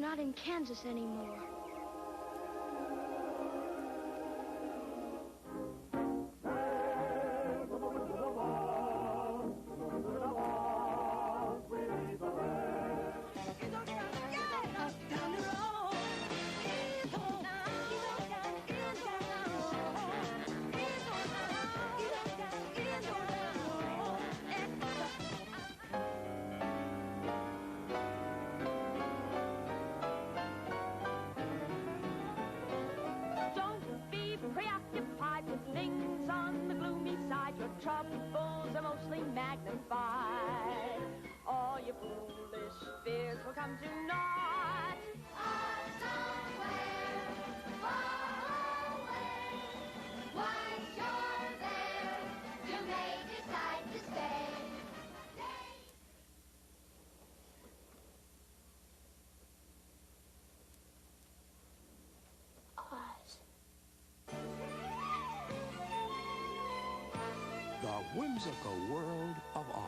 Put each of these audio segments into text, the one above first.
not in Kansas anymore. Troubles are mostly magnified. All your foolish fears will come to naught. Somewhere far away, once you're there, you may decide to stay. Oz. The Whimsical World of Oz.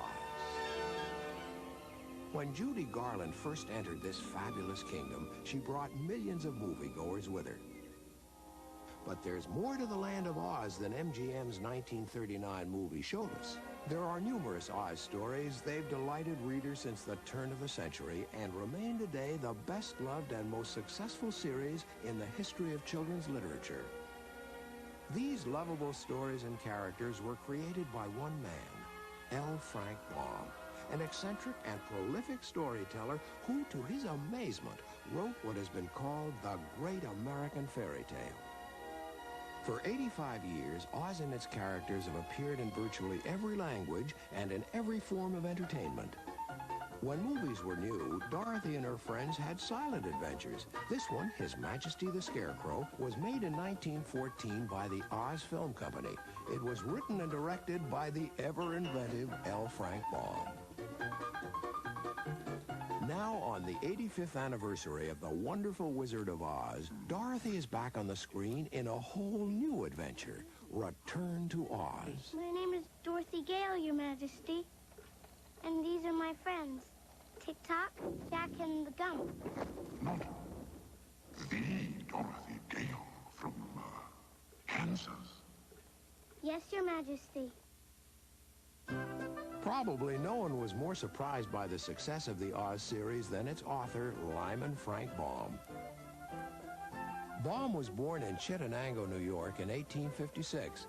When Judy Garland first entered this fabulous kingdom, she brought millions of moviegoers with her. But there's more to the land of Oz than MGM's 1939 movie showed us. There are numerous Oz stories. They've delighted readers since the turn of the century and remain today the best-loved and most successful series in the history of children's literature. These lovable stories and characters were created by one man, L. Frank Baum, an eccentric and prolific storyteller who, to his amazement, wrote what has been called the Great American Fairy Tale. For 85 years, Oz and its characters have appeared in virtually every language and in every form of entertainment. When movies were new, Dorothy and her friends had silent adventures. This one, His Majesty the Scarecrow, was made in 1914 by the Oz Film Company. It was written and directed by the ever-inventive L. Frank Baum. Now, on the 85th anniversary of The Wonderful Wizard of Oz, Dorothy is back on the screen in a whole new adventure, Return to Oz. My name is Dorothy Gale, Your Majesty. And these are my friends, Tick-Tock, Jack, and the Gump. No, the Dorothy Gale from Kansas. Yes, Your Majesty. Probably no one was more surprised by the success of the Oz series than its author, Lyman Frank Baum. Baum was born in Chittenango, New York in 1856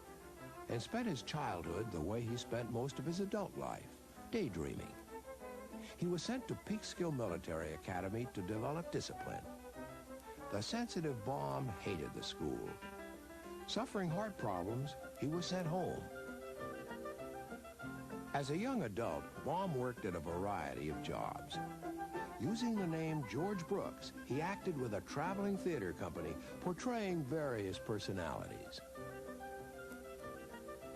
and spent his childhood the way he spent most of his adult life, daydreaming. He was sent to Peekskill Military Academy to develop discipline. The sensitive Baum hated the school. Suffering heart problems, he was sent home. As a young adult, Baum worked at a variety of jobs. Using the name George Brooks, he acted with a traveling theater company, portraying various personalities.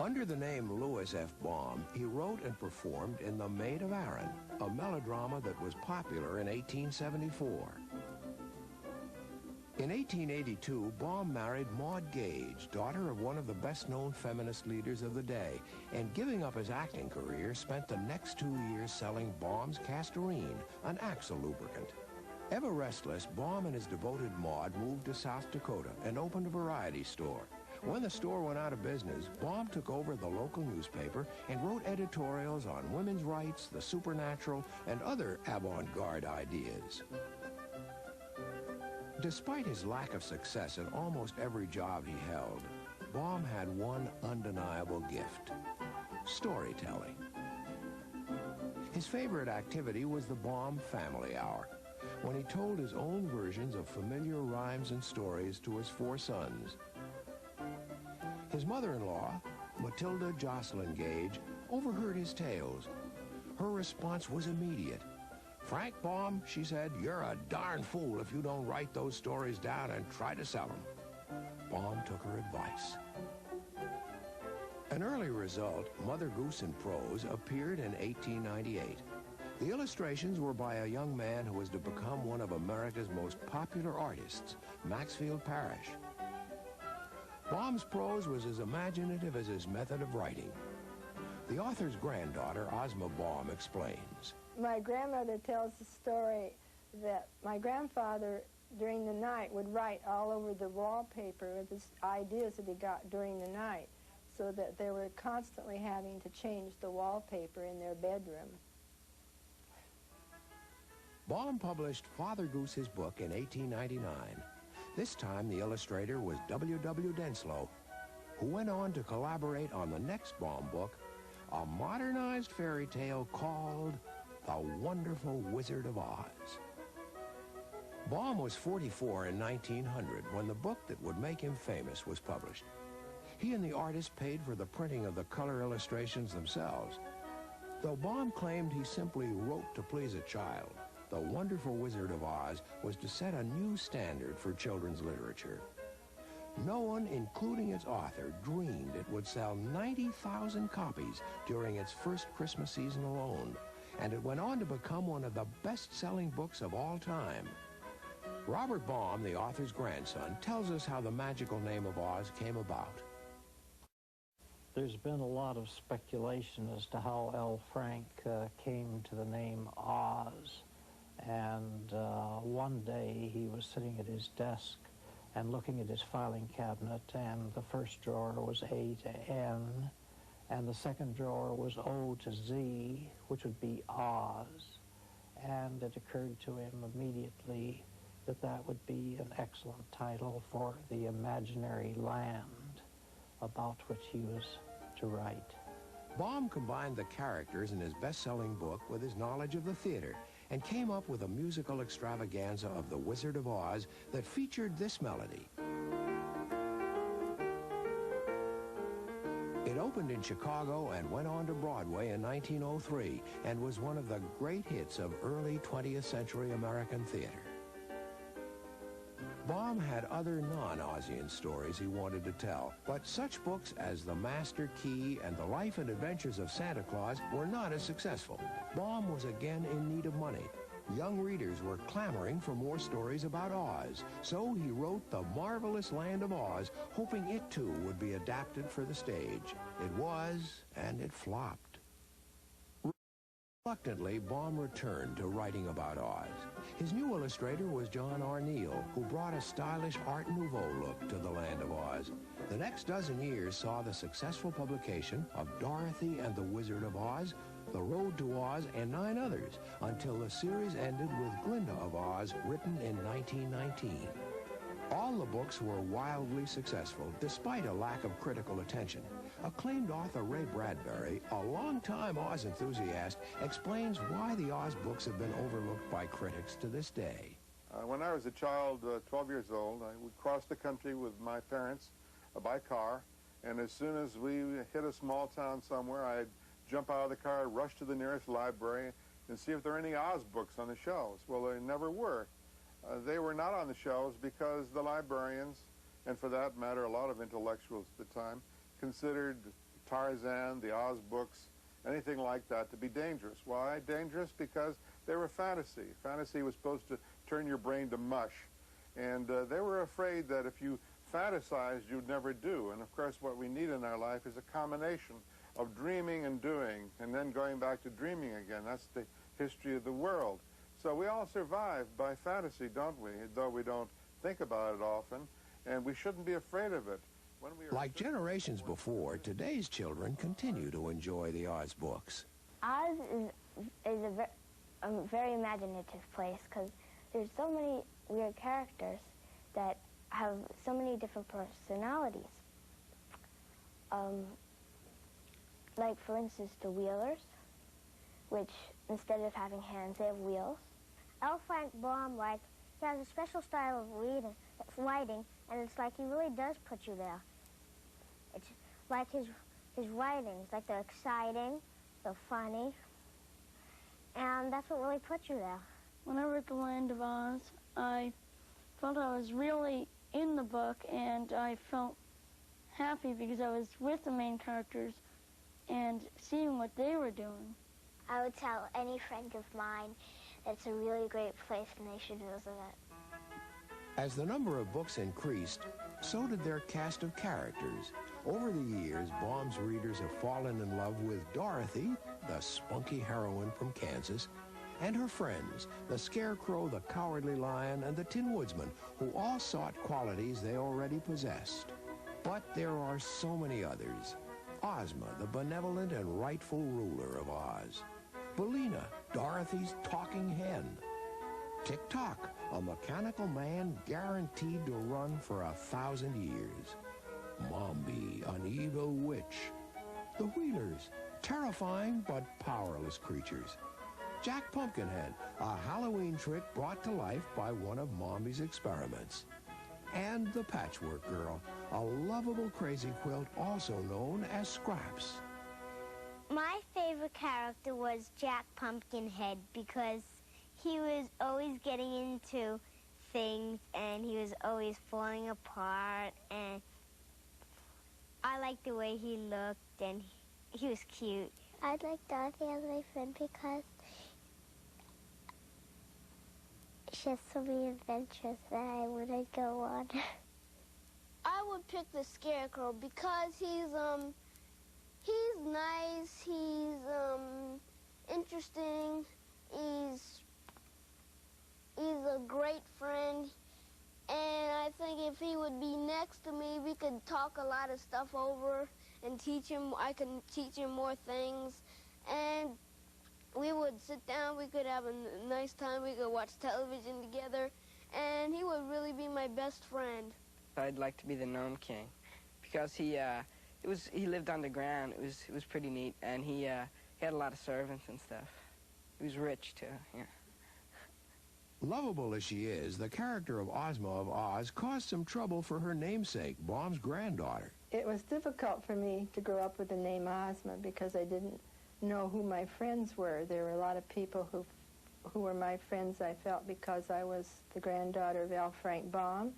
Under the name Louis F. Baum, he wrote and performed in The Maid of Erin, a melodrama that was popular in 1874. In 1882, Baum married Maud Gage, daughter of one of the best-known feminist leaders of the day, and giving up his acting career, spent the next 2 years selling Baum's Castorine, an Axle lubricant. Ever restless, Baum and his devoted Maud moved to South Dakota and opened a variety store. When the store went out of business, Baum took over the local newspaper and wrote editorials on women's rights, the supernatural, and other avant-garde ideas. Despite his lack of success in almost every job he held, Baum had one undeniable gift: storytelling. His favorite activity was the Baum Family Hour, when he told his own versions of familiar rhymes and stories to his 4 sons. His mother-in-law, Matilda Jocelyn Gage, overheard his tales. Her response was immediate. "Frank Baum," she said, "you're a darn fool if you don't write those stories down and try to sell them." Baum took her advice. An early result, Mother Goose in Prose, appeared in 1898. The illustrations were by a young man who was to become one of America's most popular artists, Maxfield Parrish. Baum's prose was as imaginative as his method of writing. The author's granddaughter, Ozma Baum, explains. My grandmother tells the story that my grandfather, during the night, would write all over the wallpaper with his ideas that he got during the night, so that they were constantly having to change the wallpaper in their bedroom. Baum published Father Goose's book in 1899. This time the illustrator was W. Denslow, who went on to collaborate on the next Baum book, a modernized fairy tale called The Wonderful Wizard of Oz. Baum was 44 in 1900 when the book that would make him famous was published. He and the artist paid for the printing of the color illustrations themselves. Though Baum claimed he simply wrote to please a child, The Wonderful Wizard of Oz was to set a new standard for children's literature. No one, including its author, dreamed it would sell 90,000 copies during its first Christmas season alone, and it went on to become one of the best-selling books of all time. Robert Baum, the author's grandson, tells us how the magical name of Oz came about. There's been a lot of speculation as to how L. Frank came to the name Oz. And one day he was sitting at his desk and looking at his filing cabinet, and the first drawer was A to N, and the second drawer was O to Z, which would be Oz. And it occurred to him immediately that that would be an excellent title for the imaginary land about which he was to write. Baum combined the characters in his best-selling book with his knowledge of the theater and came up with a musical extravaganza of The Wizard of Oz that featured this melody. It opened in Chicago and went on to Broadway in 1903 and was one of the great hits of early 20th century American theater. Baum had other non-Ozian stories he wanted to tell, but such books as The Master Key and The Life and Adventures of Santa Claus were not as successful. Baum was again in need of money. Young readers were clamoring for more stories about Oz, so he wrote The Marvelous Land of Oz, hoping it too would be adapted for the stage. It was, and it flopped. Reluctantly, Baum returned to writing about Oz. His new illustrator was John R. Neal, who brought a stylish Art Nouveau look to the Land of Oz. The next dozen years saw the successful publication of Dorothy and the Wizard of Oz, The Road to Oz, and 9 others, until the series ended with Glinda of Oz, written in 1919. All the books were wildly successful, despite a lack of critical attention. Acclaimed author Ray Bradbury, a longtime Oz enthusiast, explains why the Oz books have been overlooked by critics to this day. When I was a child, 12 years old, I would cross the country with my parents by car, and as soon as we hit a small town somewhere, I'd jump out of the car, rush to the nearest library, and see if there are any Oz books on the shelves. Well, there never were. They were not on the shelves because the librarians, and for that matter, a lot of intellectuals at the time, considered Tarzan, the Oz books, anything like that to be dangerous. Why dangerous? Because they were fantasy. Fantasy was supposed to turn your brain to mush. And they were afraid that if you fantasized, you'd never do. And of course, what we need in our life is a combination of dreaming and doing, and then going back to dreaming again. That's the history of the world. So we all survive by fantasy, don't we? Though we don't think about it often, and we shouldn't be afraid of it. Like generations before, today's children continue to enjoy the Oz books. Oz is a very imaginative place because there's so many weird characters that have so many different personalities. Like, for instance, the Wheelers, which instead of having hands, they have wheels. L. Frank Baum, he has a special style of writing, and it's like he really does put you there. It's like his writings, like they're exciting, they're funny, and that's what really puts you there. When I read The Land of Oz, I felt I was really in the book, and I felt happy because I was with the main characters and seeing what they were doing. I would tell any friend of mine that it's a really great place and they should visit it. As the number of books increased, so did their cast of characters. Over the years, Baum's readers have fallen in love with Dorothy, the spunky heroine from Kansas, and her friends, the Scarecrow, the Cowardly Lion, and the Tin Woodsman, who all sought qualities they already possessed. But there are so many others. Ozma, the benevolent and rightful ruler of Oz. Billina, Dorothy's talking hen. Tick-Tock, a mechanical man guaranteed to run for 1,000 years. Mombi, an evil witch. The Wheelers, terrifying but powerless creatures. Jack Pumpkinhead, a Halloween trick brought to life by one of Mombi's experiments. And the Patchwork Girl, a lovable crazy quilt also known as Scraps. My favorite character was Jack Pumpkinhead because he was always getting into things and he was always falling apart, and I liked the way he looked and he was cute. I like Dorothy as my friend because she has so many adventures that I want to go on. I would pick the Scarecrow because he's nice, he's interesting, he's a great friend, and I think if he would be next to me, we could talk a lot of stuff over and teach him. I could teach him more things, and we would sit down, we could have a nice time, we could watch television together, and he would really be my best friend. I'd like to be the Gnome King because he lived underground. It was pretty neat, and he had a lot of servants and stuff. He was rich too. Yeah. Lovable as she is, the character of Ozma of Oz caused some trouble for her namesake, Baum's granddaughter. It was difficult for me to grow up with the name Ozma because I didn't know who my friends were. There were a lot of people who were my friends, I felt, because I was the granddaughter of L. Frank Baum,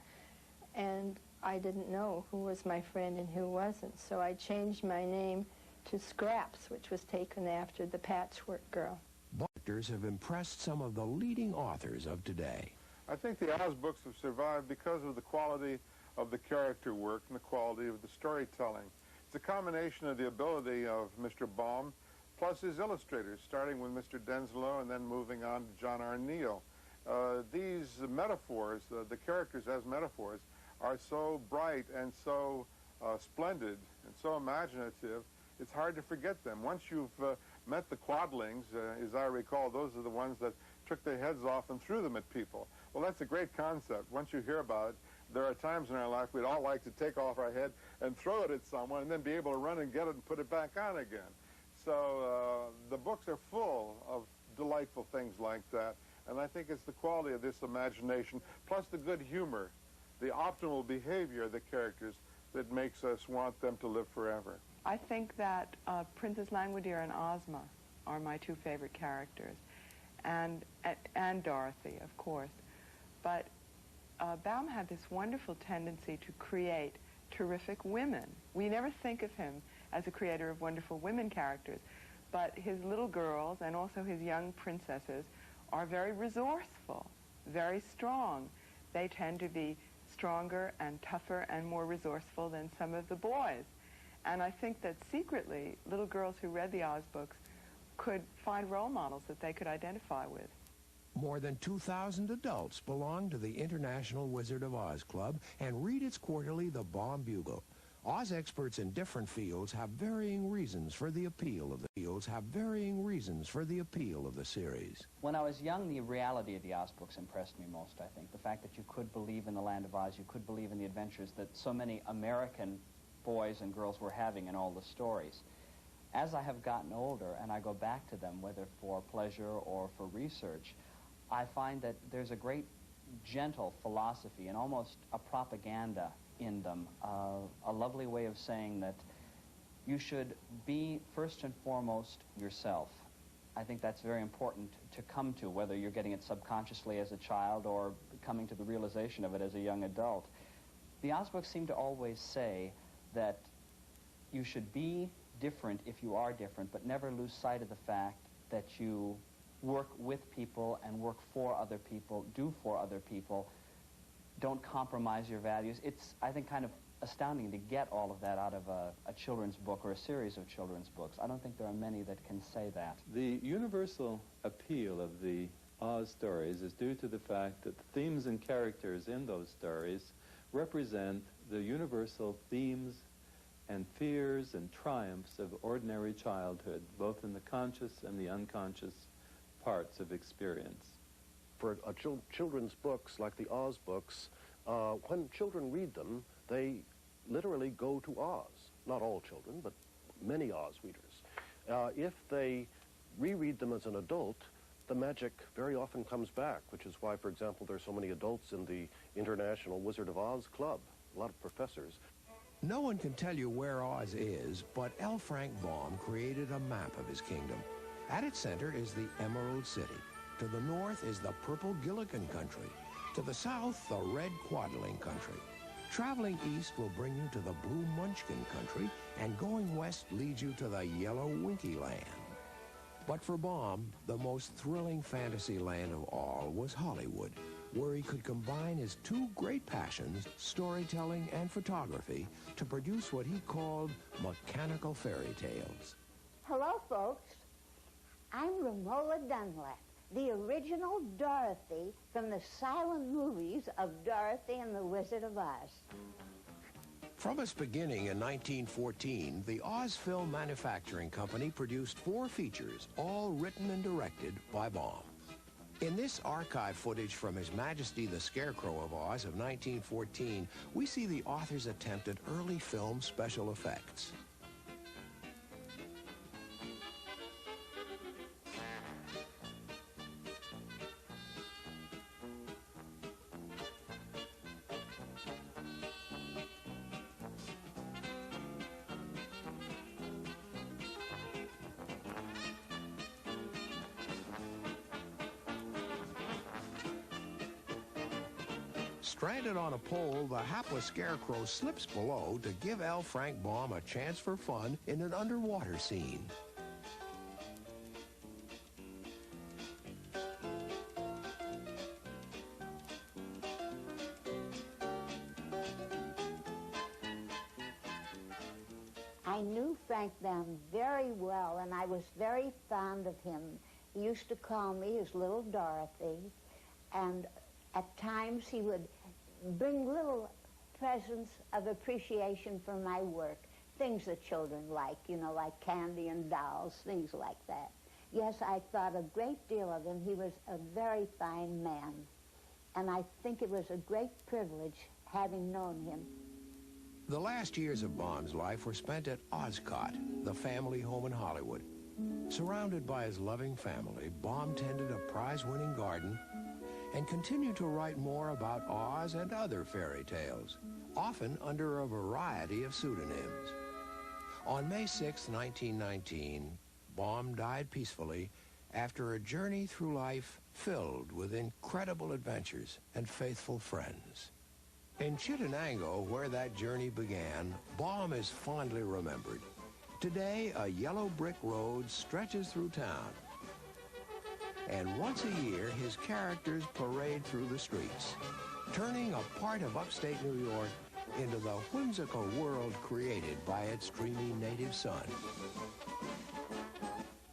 and I didn't know who was my friend and who wasn't. So I changed my name to Scraps, which was taken after the Patchwork Girl. Characters have impressed some of the leading authors of today. I think the Oz books have survived because of the quality of the character work and the quality of the storytelling. It's a combination of the ability of Mr. Baum plus his illustrators, starting with Mr. Denslow and then moving on to John R. Neal. These metaphors, the characters as metaphors, are so bright and so splendid and so imaginative, it's hard to forget them. Once you've met the Quadlings, as I recall, those are the ones that took their heads off and threw them at people. Well, that's a great concept. Once you hear about it, there are times in our life we'd all like to take off our head and throw it at someone and then be able to run and get it and put it back on again. So the books are full of delightful things like that, and I think it's the quality of this imagination, plus the good humor, the optimal behavior of the characters that makes us want them to live forever. I think that Princess Langwidere and Ozma are my two favorite characters, and Dorothy, of course. But Baum had this wonderful tendency to create terrific women. We never think of him as a creator of wonderful women characters, but his little girls and also his young princesses are very resourceful, very strong. They tend to be stronger and tougher and more resourceful than some of the boys. And I think that secretly, little girls who read the Oz books could find role models that they could identify with. More than 2,000 adults belong to the International Wizard of Oz Club and read its quarterly, The Baum Bugle. Oz experts in different fields have varying reasons for the appeal of the series. When I was young, the reality of the Oz books impressed me most, I think. The fact that you could believe in the land of Oz, you could believe in the adventures that so many American boys and girls were having in all the stories. As I have gotten older and I go back to them, whether for pleasure or for research, I find that there's a great gentle philosophy and almost a propaganda in them, a lovely way of saying that you should be first and foremost yourself. I think that's very important to come to, whether you're getting it subconsciously as a child or coming to the realization of it as a young adult. The Oz books seem to always say that you should be different if you are different, but never lose sight of the fact that you work with people and work for other people, do for other people. Don't compromise your values. It's, I think, kind of astounding to get all of that out of a children's book or a series of children's books. I don't think there are many that can say that. The universal appeal of the Oz stories is due to the fact that the themes and characters in those stories represent the universal themes and fears and triumphs of ordinary childhood, both in the conscious and the unconscious parts of experience. For children's books like the Oz books, when children read them, they literally go to Oz. Not all children, but many Oz readers. If they reread them as an adult, the magic very often comes back, which is why, for example, there are so many adults in the International Wizard of Oz Club, a lot of professors. No one can tell you where Oz is, but L. Frank Baum created a map of his kingdom. At its center is the Emerald City. To the north is the Purple Gillikin Country. To the south, the Red Quadling Country. Traveling east will bring you to the Blue Munchkin Country, and going west leads you to the Yellow Winky Land. But for Baum, the most thrilling fantasy land of all was Hollywood, where he could combine his two great passions, storytelling and photography, to produce what he called mechanical fairy tales. Hello, folks. I'm Romola Dunlap, the original Dorothy from the silent movies of Dorothy and the Wizard of Oz. From its beginning in 1914, the Oz Film Manufacturing Company produced 4 features, all written and directed by Baum. In this archive footage from His Majesty the Scarecrow of Oz of 1914, we see the author's attempt at early film special effects. Stranded on a pole, the hapless Scarecrow slips below to give L. Frank Baum a chance for fun in an underwater scene. I knew Frank Baum very well, and I was very fond of him. He used to call me his little Dorothy, and at times he would bring little presents of appreciation for my work, things that children like, you know, like candy and dolls, things like that. Yes, I thought a great deal of him. He was a very fine man, and I think it was a great privilege having known him. The last years of Baum's life were spent at Oscott, the family home in Hollywood. Surrounded by his loving family, Baum tended a prize-winning garden and continued to write more about Oz and other fairy tales, often under a variety of pseudonyms. On May 6, 1919, Baum died peacefully after a journey through life filled with incredible adventures and faithful friends. In Chittenango, where that journey began, Baum is fondly remembered. Today, a yellow brick road stretches through town, and once a year, his characters parade through the streets, turning a part of upstate New York into the whimsical world created by its dreamy native son.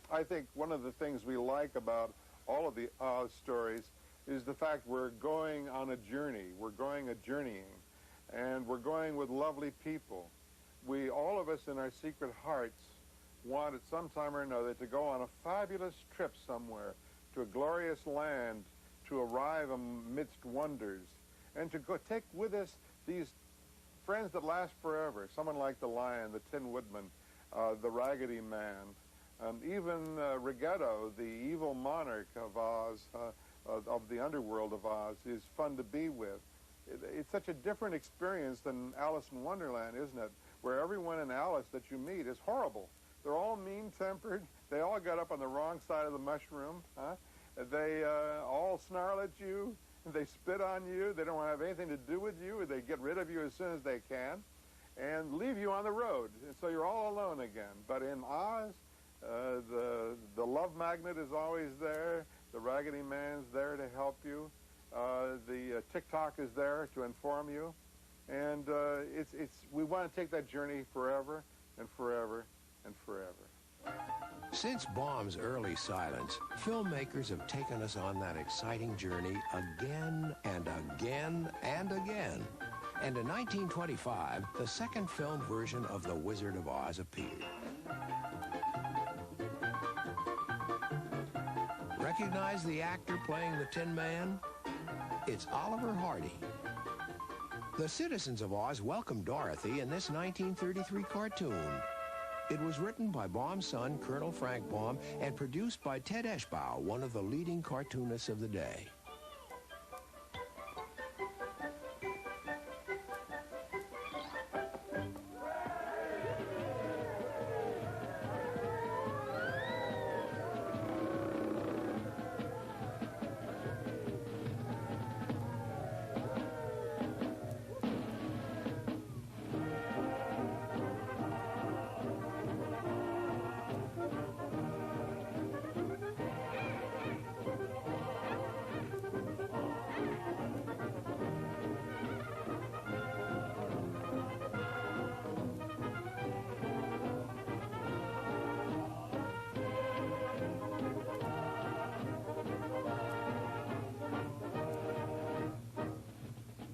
I think one of the things we like about all of the Oz stories is the fact we're going on a journey. We're going a journeying, and we're going with lovely people. We, all of us in our secret hearts, want at some time or another to go on a fabulous trip somewhere, to a glorious land, to arrive amidst wonders, and to go take with us these friends that last forever. Someone like the Lion, the Tin Woodman, the Raggedy Man, even Ruggedo, the evil monarch of Oz, of the underworld of Oz, is fun to be with. It's such a different experience than Alice in Wonderland, isn't it? Where everyone in Alice that you meet is horrible. They're all mean-tempered. They all got up on the wrong side of the mushroom. They all snarl at you. They spit on you. They don't want to have anything to do with you. They get rid of you as soon as they can and leave you on the road. And so you're all alone again. But in Oz, the love magnet is always there. The Raggedy Man's there to help you. The Tick-Tock is there to inform you. And we want to take that journey forever and forever and forever. Since Baum's early silence, filmmakers have taken us on that exciting journey again and again and again. And in 1925, the second film version of The Wizard of Oz appeared. Recognize the actor playing the Tin Man? It's Oliver Hardy. The citizens of Oz welcomed Dorothy in this 1933 cartoon. It was written by Baum's son, Colonel Frank Baum, and produced by Ted Eschbau, one of the leading cartoonists of the day.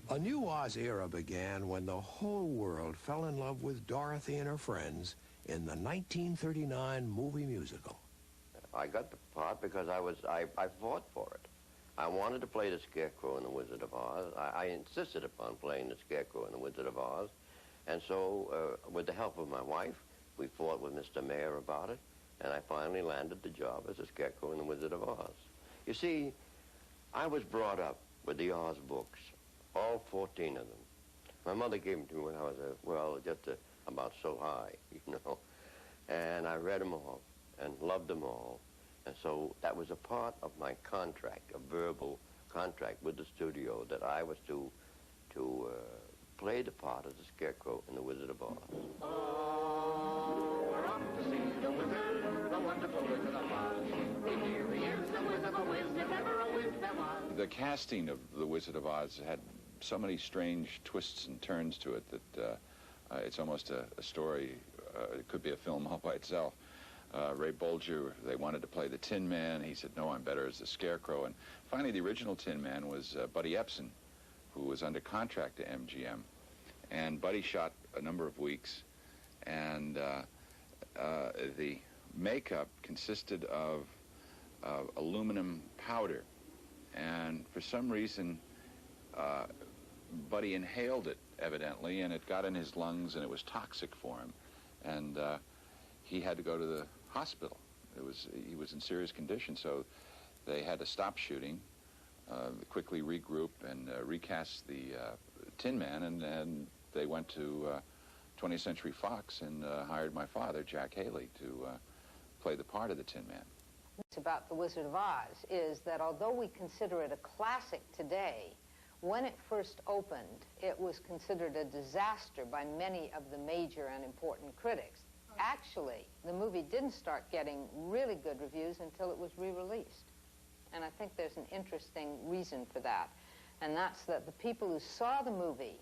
A new Oz era began when the whole world fell in love with Dorothy and her friends in the 1939 movie musical. I got the part because I fought for it. I wanted to play the Scarecrow in The Wizard of Oz. I insisted upon playing the Scarecrow in The Wizard of Oz. And so, with the help of my wife, we fought with Mr. Mayer about it, and I finally landed the job as the Scarecrow in The Wizard of Oz. You see, I was brought up with the Oz books. All 14 of them. My mother gave them to me when I was, about so high, you know. And I read them all and loved them all. And so that was a part of my contract, a verbal contract with the studio, that I was to play the part of the Scarecrow in The Wizard of Oz. Oh, we're off to see the wizard, the wonderful Wizard of Oz. Here he is, the Wiz of a Wiz, if ever a Wiz there was. The casting of The Wizard of Oz had so many strange twists and turns to it that it's almost a story. It could be a film all by itself. Ray Bolger, they wanted to play the Tin Man. He said, no, I'm better as the Scarecrow. And finally, the original Tin Man was Buddy Epson, who was under contract to MGM. And Buddy shot a number of weeks, and the makeup consisted of aluminum powder. And for some reason, Buddy inhaled it, evidently, and it got in his lungs, and it was toxic for him. And he had to go to the hospital. He was in serious condition, so they had to stop shooting, quickly regroup, and recast the Tin Man, and they went to 20th Century Fox and hired my father, Jack Haley, to play the part of the Tin Man. What's about The Wizard of Oz is that although we consider it a classic today, when it first opened, it was considered a disaster by many of the major and important critics. Actually, the movie didn't start getting really good reviews until it was re-released. And I think there's an interesting reason for that. And that's that the people who saw the movie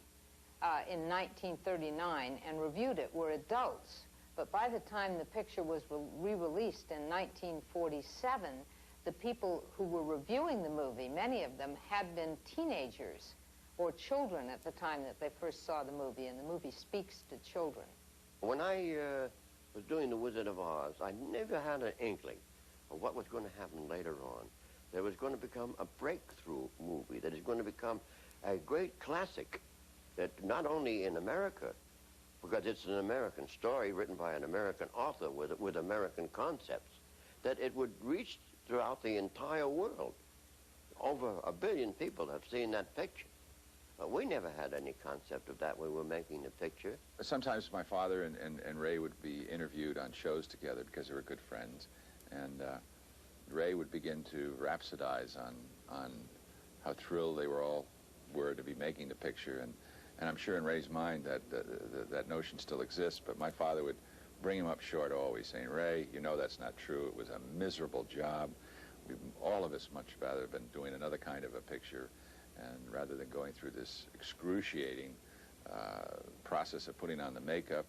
in 1939 and reviewed it were adults. But by the time the picture was re-released in 1947, the people who were reviewing the movie, many of them had been teenagers or children at the time that they first saw the movie, and the movie speaks to children. When I was doing The Wizard of Oz, I never had an inkling of what was going to happen later on. There was going to become a breakthrough movie that is going to become a great classic that not only in America, because it's an American story written by an American author with American concepts, that it would reach throughout the entire world. Over 1 billion people have seen that picture. We never had any concept of that when we were making the picture. Sometimes my father and Ray would be interviewed on shows together because they were good friends, and Ray would begin to rhapsodize on how thrilled they all were to be making the picture, and I'm sure in Ray's mind that notion still exists, but my father would bring him up short always, saying, Ray, you know that's not true. It was a miserable job. All of us much rather have been doing another kind of a picture, and rather than going through this excruciating process of putting on the makeup,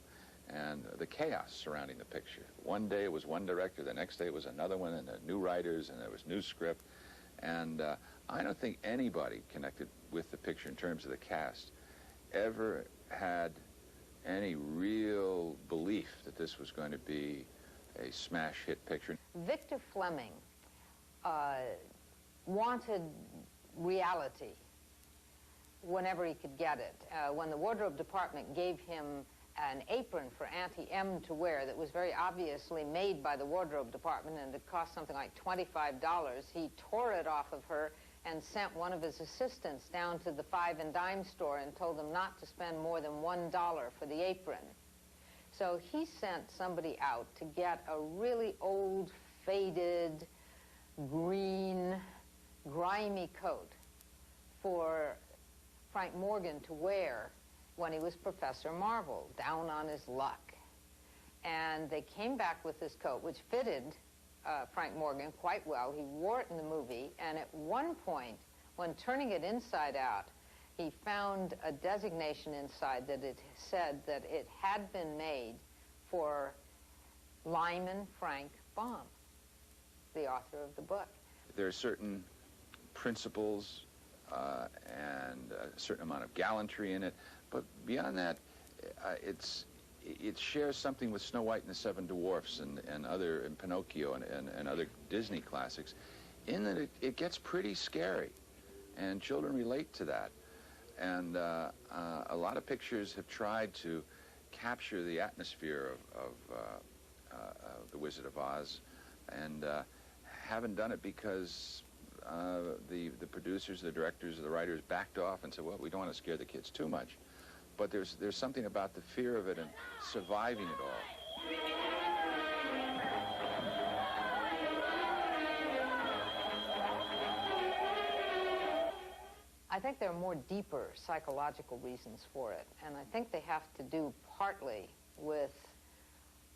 and the chaos surrounding the picture. One day it was one director, the next day it was another one, and there were new writers, and there was new script. And I don't think anybody connected with the picture in terms of the cast ever had any real belief that this was going to be a smash hit picture. Victor Fleming wanted reality whenever he could get it. When the wardrobe department gave him an apron for Auntie M to wear that was very obviously made by the wardrobe department and it cost something like $25, he tore it off of her and sent one of his assistants down to the 5 and dime store and told them not to spend more than $1 for the apron. So he sent somebody out to get a really old, faded, green, grimy coat for Frank Morgan to wear when he was Professor Marvel, down on his luck. And they came back with this coat, which fitted Frank Morgan quite well. He wore it in the movie, and at one point, when turning it inside out, he found a designation inside that it said that it had been made for Lyman Frank Baum, the author of the book. There are certain principles and a certain amount of gallantry in it, but beyond that, it shares something with Snow White and the Seven Dwarfs and other, and Pinocchio and other Disney classics, in that it gets pretty scary, and children relate to that. And a lot of pictures have tried to capture the atmosphere of The Wizard of Oz, and haven't done it because the producers, the directors, the writers backed off and said, well, we don't want to scare the kids too much. But there's something about the fear of it and surviving it all. I think there are more deeper psychological reasons for it, and I think they have to do partly with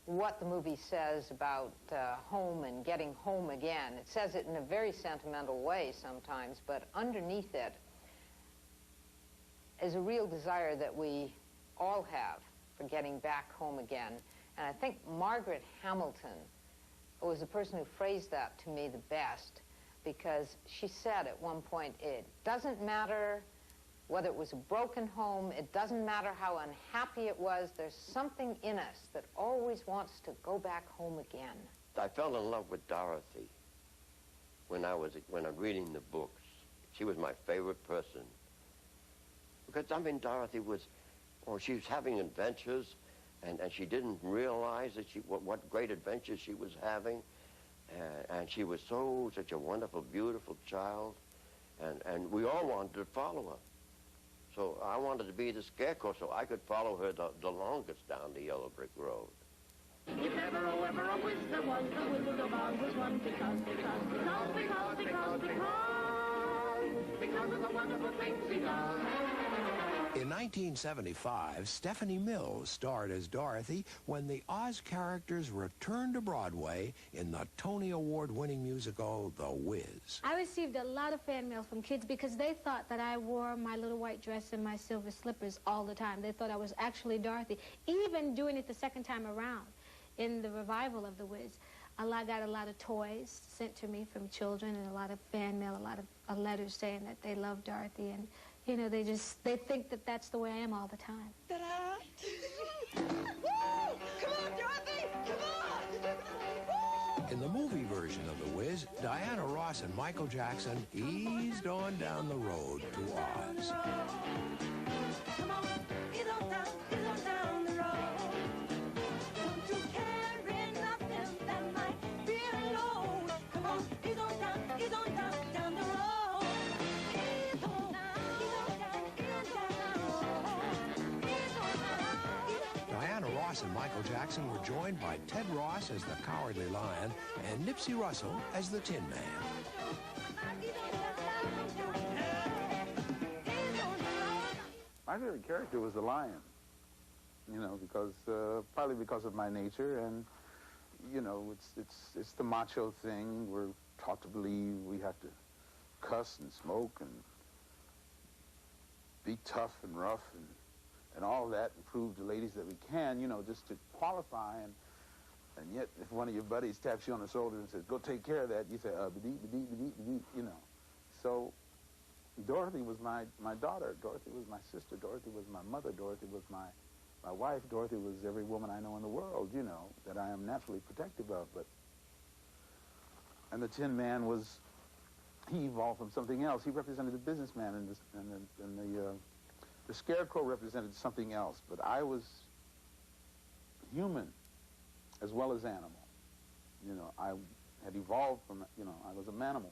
what the movie says about home and getting home again. It says it in a very sentimental way sometimes, but underneath it is a real desire that we all have for getting back home again. And I think Margaret Hamilton was the person who phrased that to me the best, because she said at one point, it doesn't matter whether it was a broken home, it doesn't matter how unhappy it was, there's something in us that always wants to go back home again. I fell in love with Dorothy when I'm reading the books. She was my favorite person. Because, I mean, Dorothy was, she was having adventures, and she didn't realize that what great adventures she was having. And she was such a wonderful, beautiful child. And we all wanted to follow her. So I wanted to be the Scarecrow so I could follow her the longest down the yellow brick road. If ever, oh, ever a wizard was, the Wizard of Oz was one because of the wonderful things he does. In 1975, Stephanie Mills starred as Dorothy when the Oz characters returned to Broadway in the Tony Award-winning musical, The Wiz. I received a lot of fan mail from kids because they thought that I wore my little white dress and my silver slippers all the time. They thought I was actually Dorothy, even doing it the second time around in the revival of The Wiz. I got a lot of toys sent to me from children and a lot of fan mail, a lot of letters saying that they love Dorothy, and you know, they think that that's the way I am all the time. Ta-da! Woo! Come on, Dorothy! Come on! In the movie version of The Wiz, Diana Ross and Michael Jackson eased on down the road to Oz. Come on, ease on down the road. Don't you carry nothing that might be a load. Come on, ease on down the road. Diana Ross and Michael Jackson were joined by Ted Ross as the Cowardly Lion and Nipsey Russell as the Tin Man. My favorite character was the lion, you know, because partly because of my nature, and you know, it's the macho thing. We're taught to believe we have to cuss and smoke and be tough and rough, and and all that, and prove to ladies that we can, you know, just to qualify. And yet, if one of your buddies taps you on the shoulder and says, go take care of that, you say, you know. So Dorothy was my daughter. Dorothy was my sister. Dorothy was my mother. Dorothy was my wife. Dorothy was every woman I know in the world, you know, that I am naturally protective of. And the Tin Man was, he evolved from something else. He represented the businessman, and the Scarecrow represented something else. But I was human as well as animal. You know, I had evolved from, you know, I was a manimal.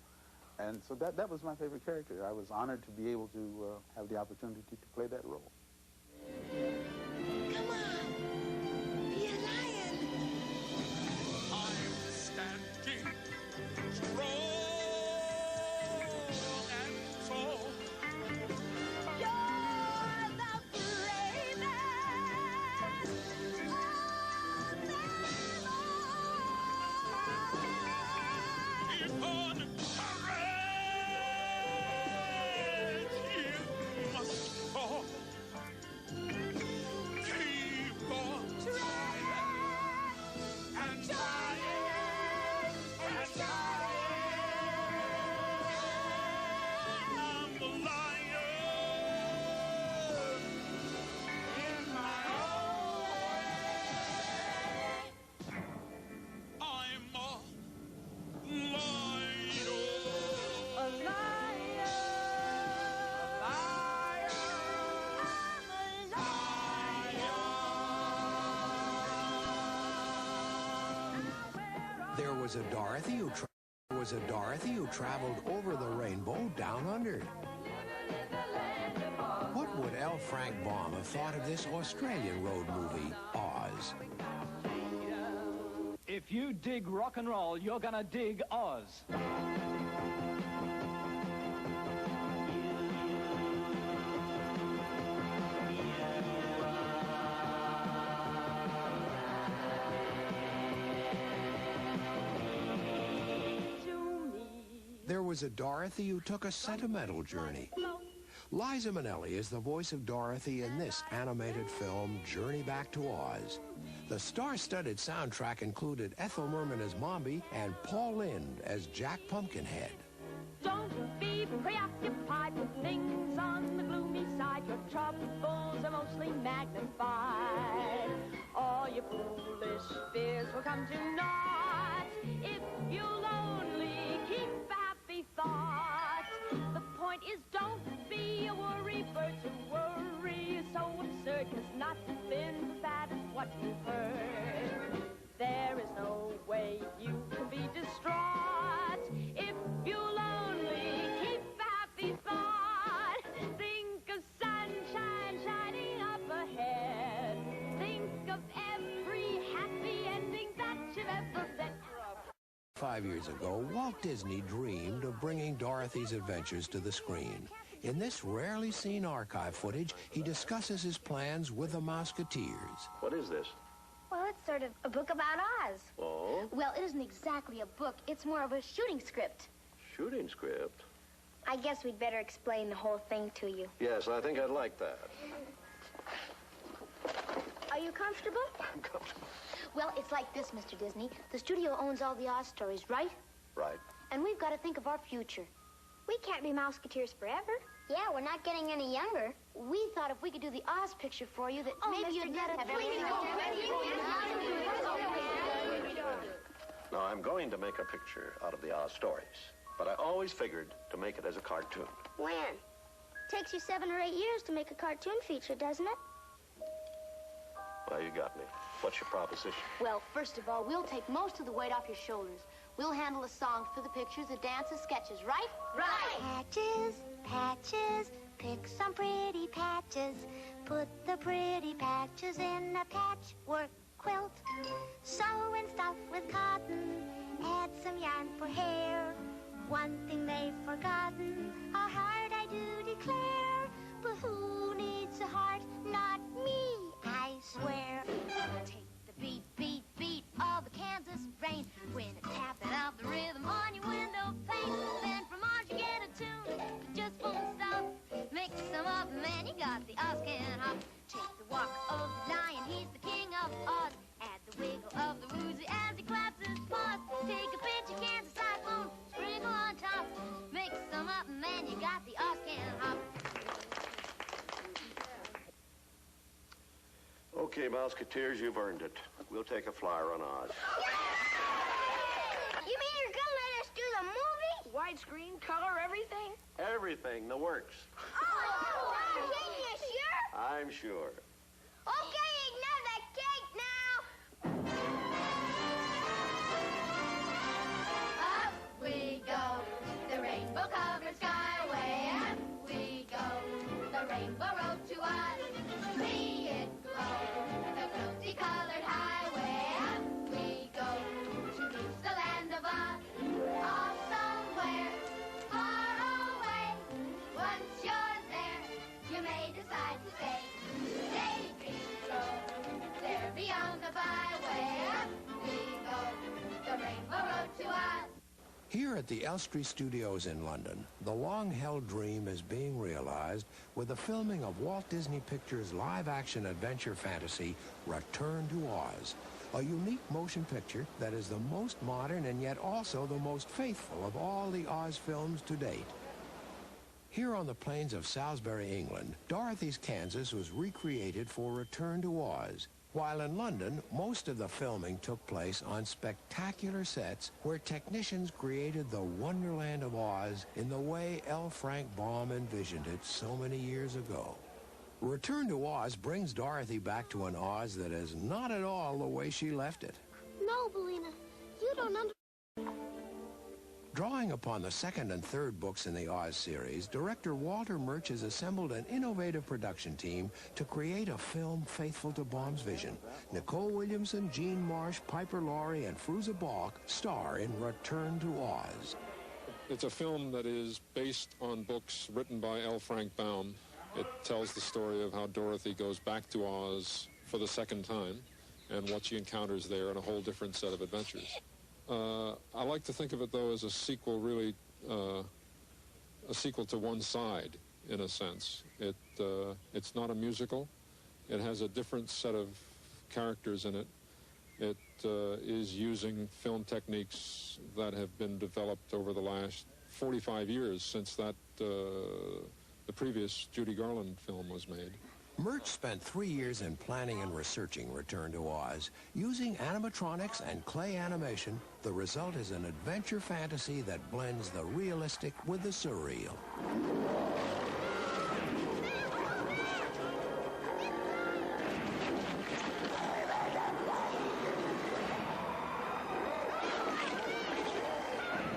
And so that was my favorite character. I was honored to be able to have the opportunity to play that role. Come on, be a lion. I'm standing strong and tall. You're the bravest of them all. On parade, you must fall. Keep on trying and trying and trying. I'm the lion in my own way. I'm a lion. A lion. A lion. I'm a There was a Dorothy who traveled over the rainbow down under. What would L. Frank Baum have thought of this Australian road movie, Oz? If you dig rock and roll, you're gonna dig Oz. There was a Dorothy who took a sentimental journey. Liza Minnelli is the voice of Dorothy in this animated film, Journey Back to Oz. The star-studded soundtrack included Ethel Merman as Mombi and Paul Lynde as Jack Pumpkinhead. Don't be preoccupied with things on the gloomy side. Your troubles are mostly magnified. All your foolish fears will come to naught if you'll only keep a happy thought. The point is, don't be a worry bird. To worry is so absurd, 'cause nothing bad is what you've heard. There is no way you can be distraught if you'll only keep a happy thought. Think of sunshine shining up ahead. Think of every happy ending that you've ever met. 5 years ago, Walt Disney dreamed of bringing Dorothy's adventures to the screen. In this rarely seen archive footage, he discusses his plans with the Mouseketeers. What is this? Well, it's sort of a book about Oz. Oh? Well, it isn't exactly a book. It's more of a shooting script. Shooting script? I guess we'd better explain the whole thing to you. Yes, I think I'd like that. Are you comfortable? I'm comfortable. Well, it's like this, Mr. Disney. The studio owns all the Oz stories, right? Right. And we've got to think of our future. We can't be Mouseketeers forever. Yeah, we're not getting any younger. We thought if we could do the Oz picture for you, that maybe you'd let us have everything. Now, I'm going to make a picture out of the Oz stories, but I always figured to make it as a cartoon. When? Takes you 7 or 8 years to make a cartoon feature, doesn't it? Well, you got me. What's your proposition? Well, first of all, we'll take most of the weight off your shoulders. We'll handle the songs for the pictures, the dances, sketches, right? Right. Patches, patches, pick some pretty patches. Put the pretty patches in a patchwork quilt. Sew and stuff with cotton. Add some yarn for hair. One thing they've forgotten, a heart I do declare. But who needs a heart? Not me, I swear. Take the beat, beat, beat of the Kansas rain. When it's tapping out the rhythm on your window pane. Then from Mars you get a tune that just won't stop. Mix them up and then you got the Oz can hop. Take the Musketeers, you've earned it. We'll take a flyer on Oz. You mean you're gonna let us do the movie? Widescreen, color, everything? Everything, the works. Oh, you sure? I'm sure. Okay, ignore that cake now. Up we go, the rainbow-covered skyway. Up we go, the rainbow road to Oz. See it glow, the multicolored highway. Up we go, to reach the land of Oz. Off somewhere, far away. Once you're there, you may decide to stay. Daydreams grow, there beyond the byway. Up we go, the rainbow road to Oz. Here at the Elstree Studios in London, the long-held dream is being realized with the filming of Walt Disney Pictures' live-action adventure fantasy, Return to Oz, a unique motion picture that is the most modern and yet also the most faithful of all the Oz films to date. Here on the plains of Salisbury, England, Dorothy's Kansas was recreated for Return to Oz, while in London, most of the filming took place on spectacular sets where technicians created the Wonderland of Oz in the way L. Frank Baum envisioned it so many years ago. Return to Oz brings Dorothy back to an Oz that is not at all the way she left it. No, Bellina, you don't understand. Drawing upon the second and third books in the Oz series, director Walter Murch has assembled an innovative production team to create a film faithful to Baum's vision. Nicole Williamson, Jean Marsh, Piper Laurie, and Fruza Balk star in Return to Oz. It's a film that is based on books written by L. Frank Baum. It tells the story of how Dorothy goes back to Oz for the second time and what she encounters there in a whole different set of adventures. I like to think of it, though, as a sequel, really, a sequel to One Side, in a sense. It's not a musical. It has a different set of characters in it. It is using film techniques that have been developed over the last 45 years since the previous Judy Garland film was made. Murch spent 3 years in planning and researching Return to Oz. Using animatronics and clay animation, the result is an adventure fantasy that blends the realistic with the surreal.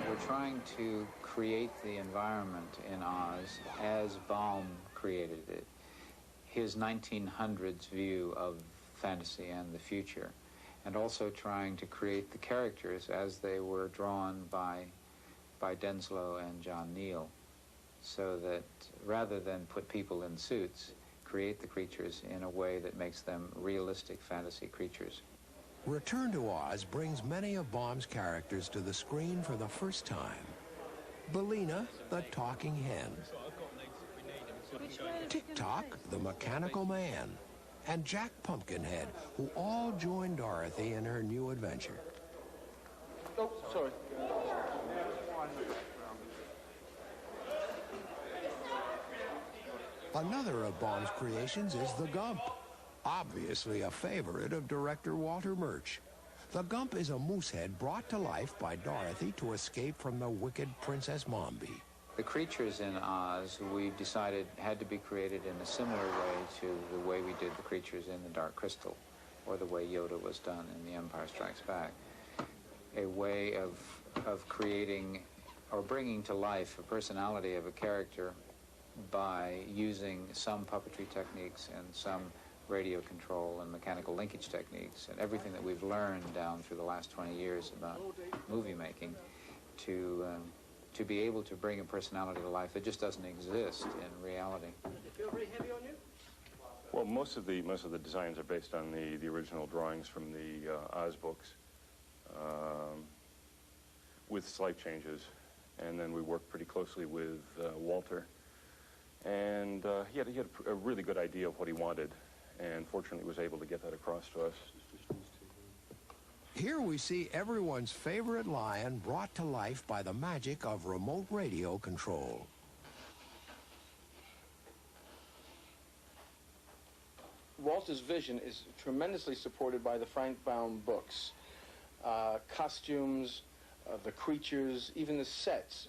We're trying to create the environment in Oz as Baum created it. His 1900s view of fantasy and the future, and also trying to create the characters as they were drawn by Denslow and John Neal, so that rather than put people in suits, create the creatures in a way that makes them realistic fantasy creatures. Return to Oz brings many of Baum's characters to the screen for the first time. Bellina, the talking hen. Tick-Tock, the mechanical man, and Jack Pumpkinhead, who all join Dorothy in her new adventure. Oh, sorry. Another of Baum's creations is the Gump, obviously a favorite of director Walter Murch. The Gump is a moosehead brought to life by Dorothy to escape from the wicked Princess Mombi. The creatures in Oz, we decided, had to be created in a similar way to the way we did the creatures in the Dark Crystal, or the way Yoda was done in The Empire Strikes Back. A way of creating or bringing to life a personality of a character by using some puppetry techniques and some radio control and mechanical linkage techniques and everything that we've learned down through the last 20 years about movie making to be able to bring a personality to life that just doesn't exist in reality. Does it feel very heavy on you? Well, most of the designs are based on the original drawings from the Oz books, with slight changes, and then we worked pretty closely with Walter, and he had a really good idea of what he wanted, and fortunately was able to get that across to us. Here we see everyone's favorite lion brought to life by the magic of remote radio control. Walt Walter's vision is tremendously supported by the Frank Baum books. Costumes, the creatures, even the sets,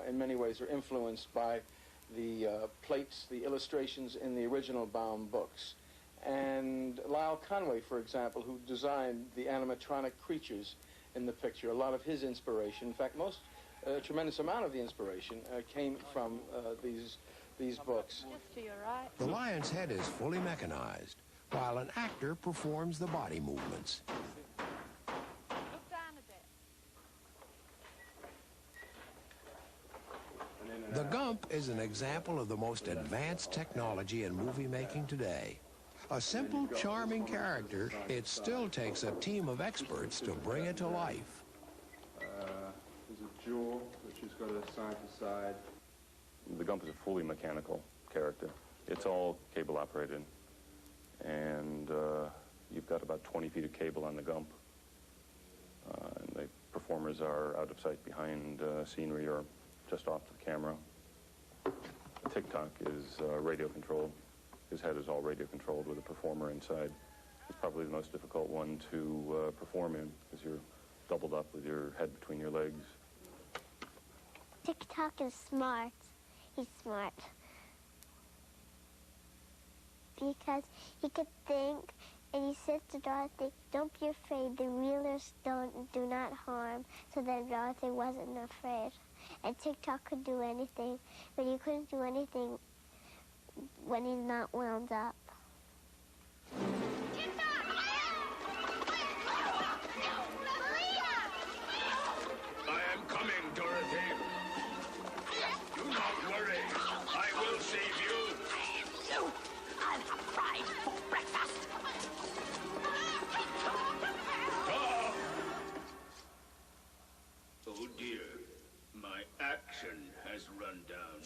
in many ways are influenced by the plates, the illustrations in the original Baum books. And Lyle Conway, for example, who designed the animatronic creatures in the picture, a lot of his inspiration, in fact, a tremendous amount of the inspiration came from these books. Just to your right. The lion's head is fully mechanized, while an actor performs the body movements. Look down a bit. The Gump is an example of the most advanced technology in movie making today. A simple, charming character, it still takes a team of experts to bring it to life. There's a jewel, which has got a side-to-side. The Gump is a fully mechanical character. It's all cable operated. And you've got about 20 feet of cable on the Gump. And the performers are out of sight behind scenery or just off the camera. The Tick-Tock is radio controlled. His head is all radio controlled with a performer inside. It's probably the most difficult one to perform in because you're doubled up with your head between your legs. Tick-Tock is smart. He's smart. Because he could think, and he said to Dorothy, "Don't be afraid, the Wheelers do not harm," so then Dorothy wasn't afraid. And Tick-Tock could do anything, but he couldn't do anything when he's not wound up. I am coming, Dorothy. Do not worry. I will save you. You! I'll have fried for breakfast. Stop! Oh dear, my action has run down.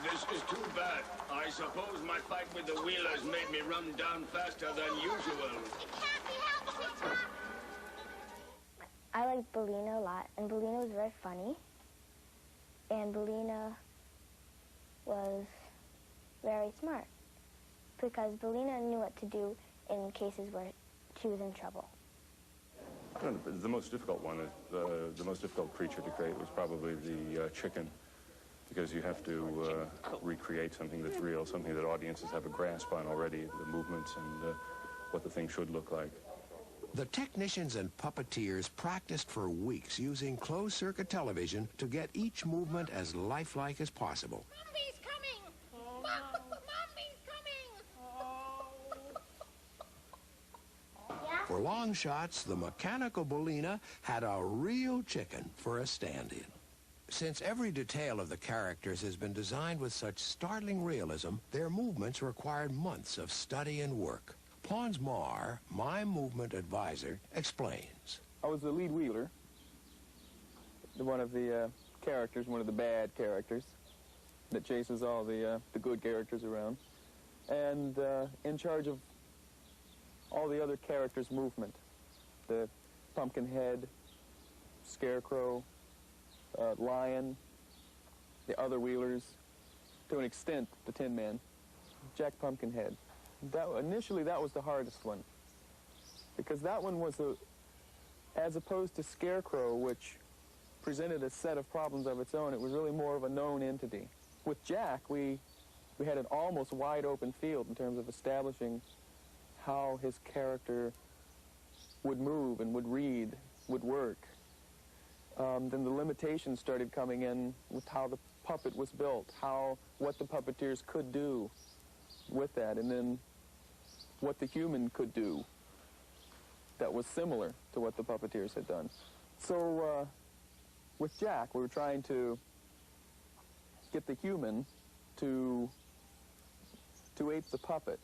This is too bad. I suppose my fight with the Wheelers made me run down faster than usual. I liked Bellina a lot, and Bellina was very funny. And Bellina was very smart, because Bellina knew what to do in cases where she was in trouble. The most difficult one, the most difficult creature to create was probably the chicken, because you have to recreate something that's real, something that audiences have a grasp on already, the movements and what the thing should look like. The technicians and puppeteers practiced for weeks using closed-circuit television to get each movement as lifelike as possible. Mommy's coming! Oh, no. Mommy's coming! For long shots, the mechanical Bellina had a real chicken for a stand-in. Since every detail of the characters has been designed with such startling realism, their movements required months of study and work. Pons Marr, my movement advisor, explains. I was the lead wheeler, one of the characters, one of the bad characters that chases all the good characters around, and in charge of all the other characters' movement. The Pumpkinhead, Scarecrow, Lion, the other wheelers, to an extent, the Tin Man, Jack Pumpkinhead. Initially, that was the hardest one, because that one was as opposed to Scarecrow, which presented a set of problems of its own, it was really more of a known entity. With Jack, we had an almost wide open field in terms of establishing how his character would move and would read, would work. Then the limitations started coming in with how the puppet was built, what the puppeteers could do with that, and then what the human could do that was similar to what the puppeteers had done. So with Jack, we were trying to get the human to ape the puppet,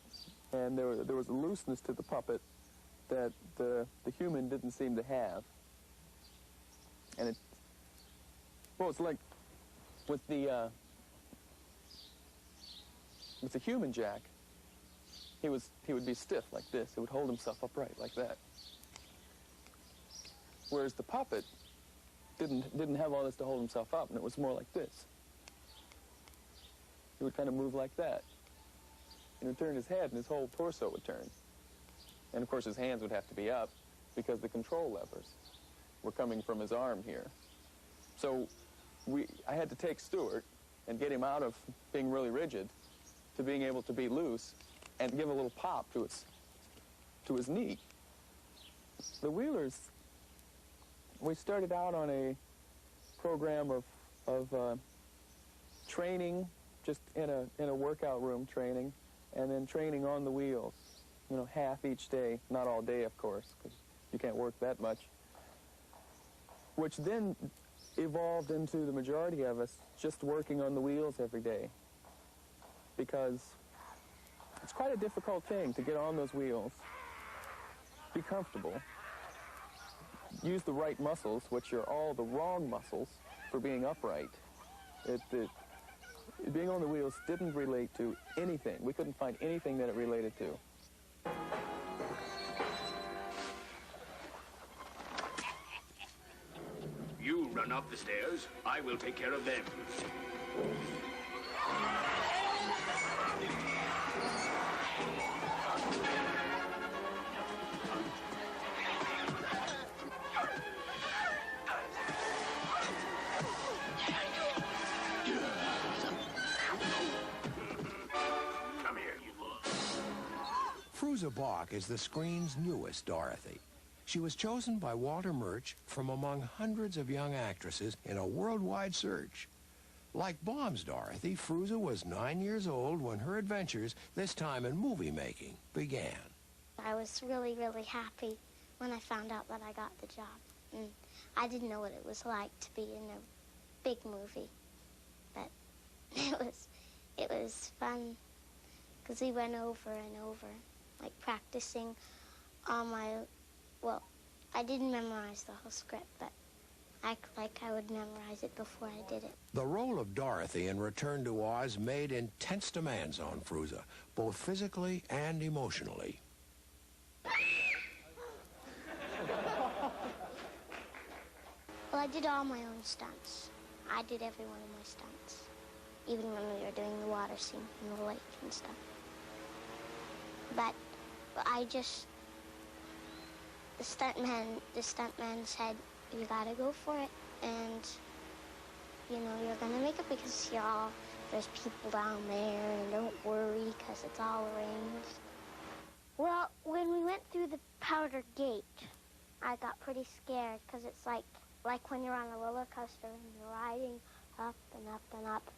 and there was a looseness to the puppet that the human didn't seem to have. And it's like with the human Jack, he would be stiff like this. He would hold himself upright like that. Whereas the puppet didn't have all this to hold himself up, and it was more like this. He would kind of move like that. and he'd turn his head, and his whole torso would turn. And, of course, his hands would have to be up because the control levers were coming from his arm here. So I had to take Stuart and get him out of being really rigid to being able to be loose and give a little pop to his knee. The Wheelers, we started out on a program of training, just in a workout room training, and then training on the wheels, you know, half each day, not all day, of course, because you can't work that much, which then evolved into the majority of us just working on the wheels every day, because it's quite a difficult thing to get on those wheels, be comfortable, use the right muscles, which are all the wrong muscles for being upright. Being on the wheels didn't relate to anything. We couldn't find anything that it related to. You run up the stairs. I will take care of them. Come here, you. Fruza Balk is the screen's newest Dorothy. She was chosen by Walter Murch from among hundreds of young actresses in a worldwide search. Like Baum's Dorothy, Fruza was 9 years old when her adventures, this time in movie making, began. I was really, really happy when I found out that I got the job. And I didn't know what it was like to be in a big movie, but it was fun because we went over and over, like practicing all my. Well, I didn't memorize the whole script, but I would memorize it before I did it. The role of Dorothy in Return to Oz made intense demands on Fruza, both physically and emotionally. Well, I did all my own stunts. I did every one of my stunts, even when we were doing the water scene in the lake and stuff. But I just... The stuntman said, you gotta go for it, and, you know, you're gonna make it because there's people down there, and don't worry, because it's all arranged. Well, when we went through the powder gate, I got pretty scared, because it's like when you're on a roller coaster, and you're riding up and up and up,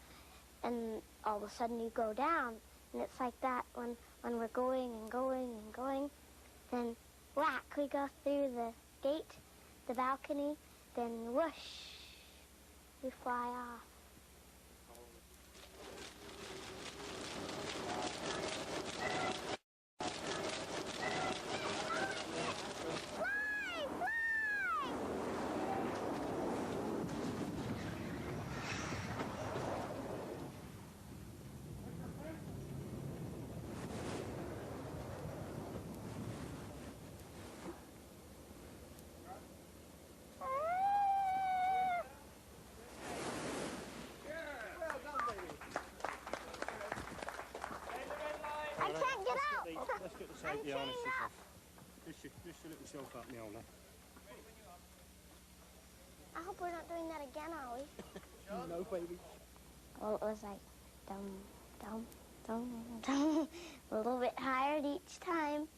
and all of a sudden you go down, and it's like that when we're going and going and going, then whack, we go through the gate, the balcony, then whoosh, we fly off. Let's get the safety harnesses off. Lift your little self up, Mjolnir. I hope we're not doing that again, are we? No, baby. Well, it was like dum, dum, dum, dum, a little bit higher each time.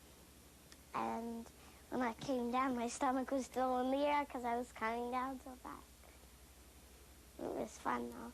And when I came down, my stomach was still in the air because I was coming down so fast. It was fun, though.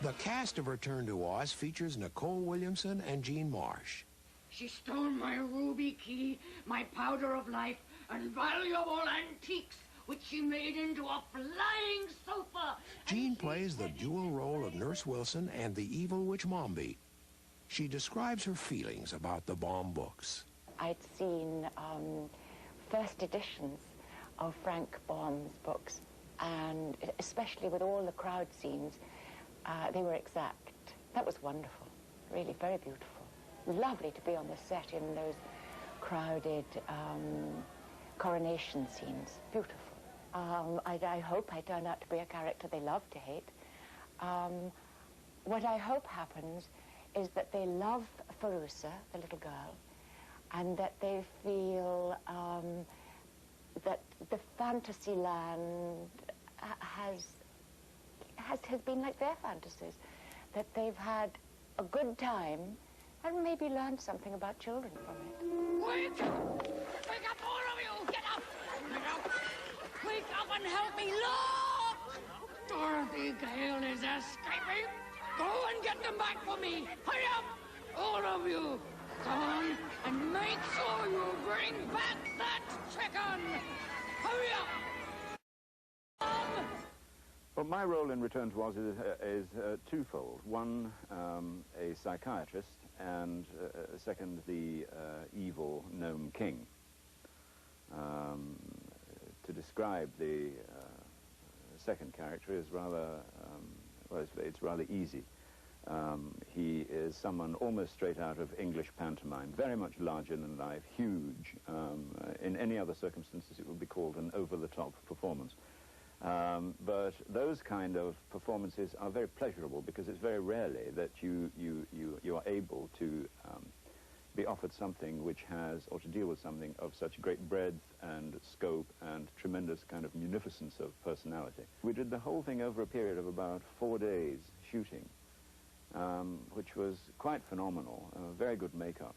The cast of Return to Oz features Nicole Williamson and Jean Marsh. She stole my ruby key, my powder of life, and valuable antiques, which she made into a flying sofa. Jean plays the dual role of Nurse Wilson and the evil witch Mombi. She describes her feelings about the Baum books. I'd seen first editions of Frank Baum's books, and especially with all the crowd scenes, they were exact. That was wonderful, really very beautiful. Lovely to be on the set in those crowded coronation scenes. Beautiful. I hope I turn out to be a character they love to hate. What I hope happens is that they love Farousa, the little girl, and that they feel that the fantasy land has been like their fantasies, that they've had a good time and maybe learned something about children from it. Wake up! Wake up, all of you! Get up! Get up! Wake up and help me! Look! Dorothy Gale is escaping! Go and get them back for me! Hurry up! All of you! Come on and make sure you bring back that chicken! Hurry up! Well, my role in Return to Oz is twofold. One, a psychiatrist, and second, the evil gnome king. To describe the second character is rather, well, it's rather easy. He is someone almost straight out of English pantomime, very much larger than life, huge. In any other circumstances, it would be called an over-the-top performance. But those kind of performances are very pleasurable because it's very rarely that you are able to be offered something which has, or to deal with something of such great breadth and scope and tremendous kind of munificence of personality. We did the whole thing over a period of about 4 days shooting, which was quite phenomenal. Very good makeup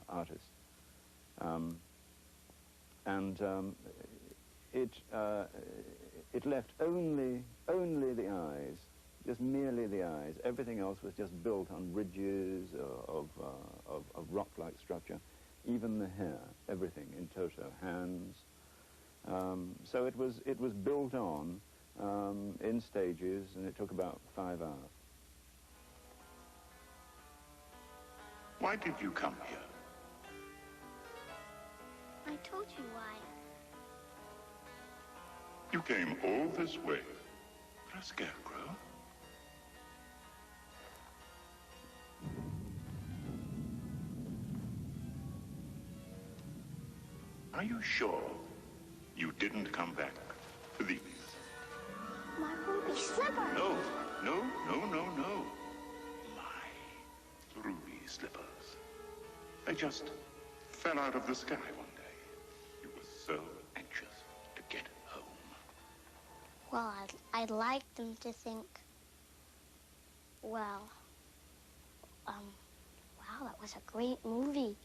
artist. It left only the eyes, just merely the eyes. Everything else was just built on ridges of rock-like structure. Even the hair, everything in toto, hands. So it was built on in stages, and it took about 5 hours. Why did you come here? I told you why. You came all this way for a scarecrow? Are you sure you didn't come back for these? My ruby slipper. No. My ruby slippers. They just fell out of the sky one day. You were so anxious to get home. Well, I'd like them to think, well, wow, that was a great movie.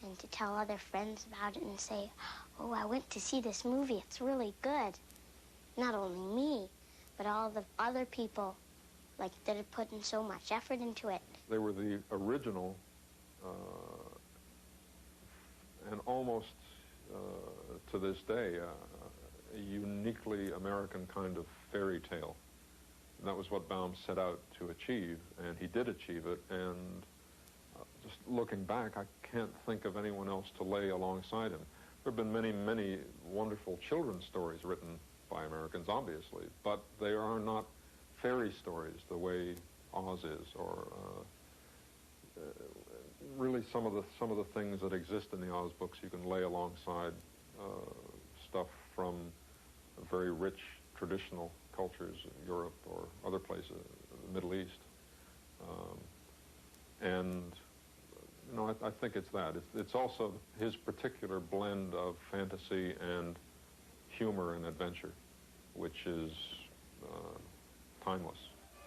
And to tell other friends about it and say, oh, I went to see this movie. It's really good. Not only me, but all the other people, like, that had put in so much effort into it. They were the original and almost to this day a uniquely American kind of fairy tale. And that was what Baum set out to achieve, and he did achieve it. And just looking back, I can't think of anyone else to lay alongside him. There have been many, many wonderful children's stories written by Americans, obviously, but they are not fairy stories the way Oz is, or really some of the things that exist in the Oz books you can lay alongside stuff from very rich traditional cultures in Europe or other places, the Middle East. And you know, I think it's that. It's also his particular blend of fantasy and humor and adventure, which is timeless.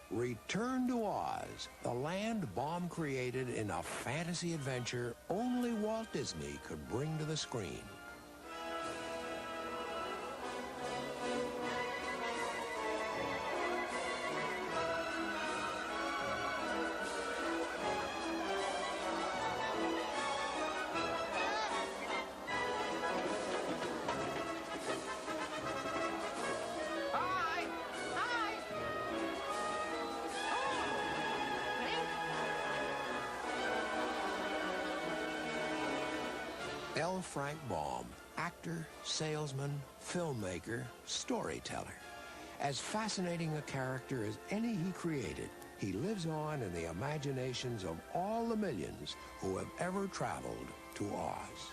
Return to Oz, the land Baum created in a fantasy adventure only Walt Disney could bring to the screen. L. Frank Baum, actor, salesman, filmmaker, storyteller. As fascinating a character as any he created, he lives on in the imaginations of all the millions who have ever traveled to Oz.